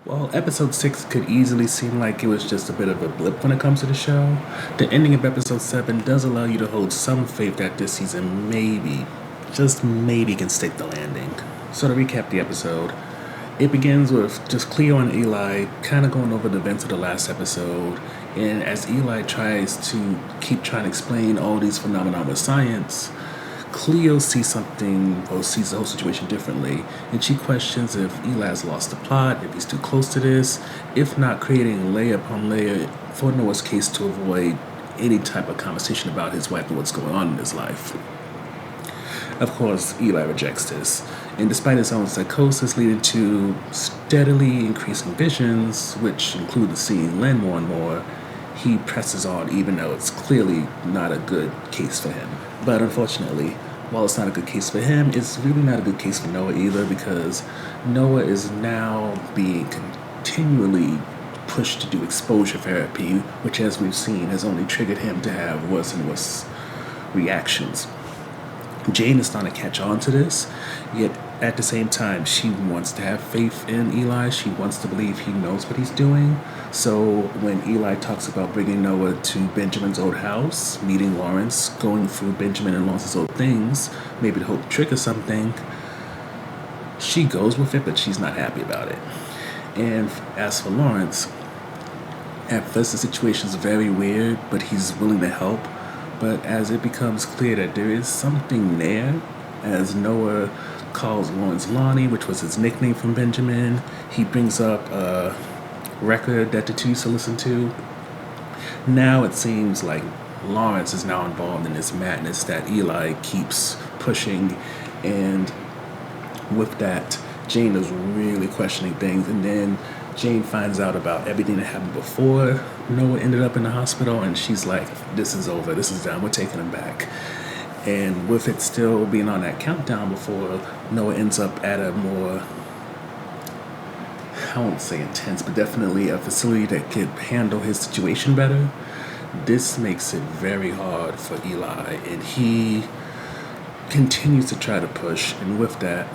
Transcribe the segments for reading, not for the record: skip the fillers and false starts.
Well, episode 6 could easily seem like it was just a bit of a blip when it comes to the show. The ending of episode 7 does allow you to hold some faith that this season maybe, just maybe, can stick the landing. So to recap the episode, it begins with just Cleo and Eli kind of going over the events of the last episode, and as Eli tries to keep trying to explain all these phenomena with science, Cleo sees something or sees the whole situation differently, and she questions if Eli has lost the plot, if he's too close to this, if not creating layer upon layer for Noah's case to avoid any type of conversation about his wife and what's going on in his life. Of course, Eli rejects this, and despite his own psychosis leading to steadily increasing visions, which include the seeing Len more and more, he presses on even though it's clearly not a good case for him. But unfortunately, while it's not a good case for him, it's really not a good case for Noah either, because Noah is now being continually pushed to do exposure therapy, which, as we've seen, has only triggered him to have worse and worse reactions. Jane is starting to catch on to this, yet at the same time, she wants to have faith in Eli. She wants to believe he knows what he's doing. So when Eli talks about bringing Noah to Benjamin's old house, meeting Lawrence, going through Benjamin and Lawrence's old things, maybe to hope to trigger something, she goes with it, but she's not happy about it. And as for Lawrence, at first the situation's very weird, but he's willing to help. But as it becomes clear that there is something there, as Noah calls Lawrence Lonnie, which was his nickname from Benjamin, he brings up a record that the two used to listen to. Now it seems like Lawrence is now involved in this madness that Eli keeps pushing, and with that, Jane is really questioning things, and then Jane finds out about everything that happened before Noah ended up in the hospital, and she's like, this is over, this is done, we're taking him back. And with it still being on that countdown before Noah ends up at a more, I won't say intense, but definitely a facility that could handle his situation better, this makes it very hard for Eli, and he continues to try to push, and with that,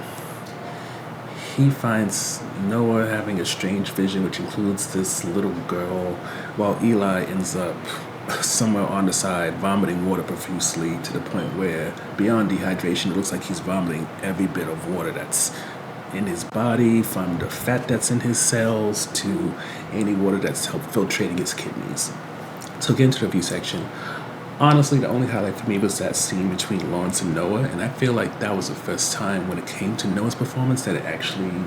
he finds Noah having a strange vision, which includes this little girl, while Eli ends up somewhere on the side vomiting water profusely to the point where, beyond dehydration, it looks like he's vomiting every bit of water that's in his body, from the fat that's in his cells to any water that's filtrating his kidneys. So get into the review section. Honestly, the only highlight for me was that scene between Lawrence and Noah, and I feel like that was the first time when it came to Noah's performance that it actually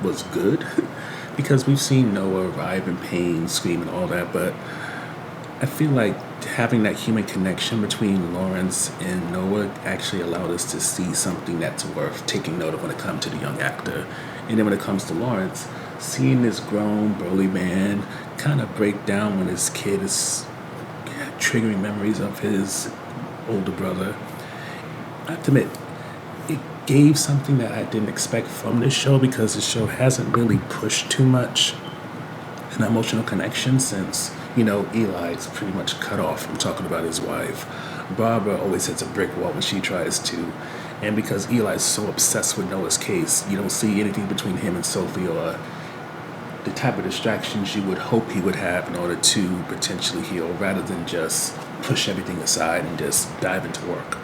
was good. Because we've seen Noah writhe in pain, scream, and all that, but I feel like having that human connection between Lawrence and Noah actually allowed us to see something that's worth taking note of when it comes to the young actor. And then when it comes to Lawrence, seeing this grown, burly man kind of break down when his kid is triggering memories of his older brother, I have to admit, it gave something that I didn't expect from this show, because the show hasn't really pushed too much an emotional connection since, Eli's pretty much cut off from talking about his wife. Barbara always hits a brick wall when she tries to, and because Eli's so obsessed with Noah's case, you don't see anything between him and Sophie or the type of distractions you would hope he would have in order to potentially heal, rather than just push everything aside and just dive into work.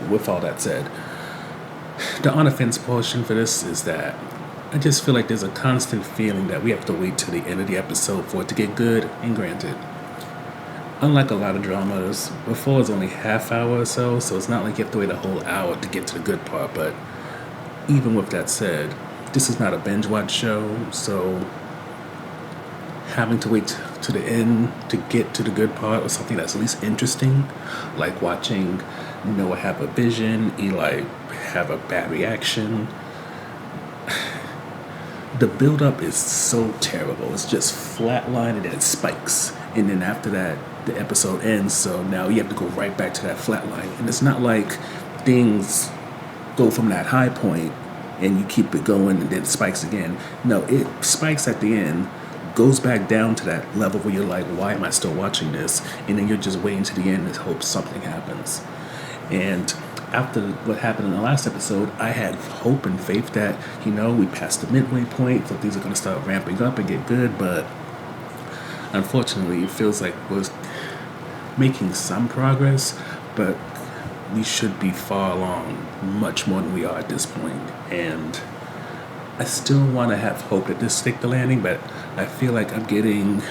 With all that said, the on-offense portion for this is that I just feel like there's a constant feeling that we have to wait till the end of the episode for it to get good, and granted, unlike a lot of dramas, before it's only half hour or so it's not like you have to wait a whole hour to get to the good part, but even with that said, this is not a binge watch show, so having to wait to the end to get to the good part or something that's at least interesting, like watching Noah have a vision, Eli have a bad reaction. The build-up is so terrible. It's just flatline and then it spikes. And then after that, the episode ends, so now you have to go right back to that flatline. And it's not like things go from that high point and you keep it going and then it spikes again. No, it spikes at the end, goes back down to that level where you're like, why am I still watching this? And then you're just waiting to the end and hope something happens. And after what happened in the last episode, I had hope and faith that, we passed the midway point, so things are going to start ramping up and get good, but unfortunately, it feels like we're making some progress, but we should be far along, much more than we are at this point. And I still want to have hope that this stick the landing, but I feel like I'm getting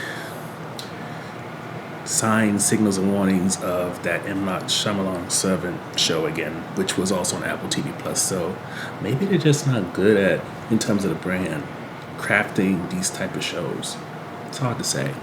signs, signals, and warnings of that M. Night Shyamalan Servant show again, which was also on Apple TV Plus. So maybe they're just not good at, in terms of the brand, crafting these type of shows. It's hard to say.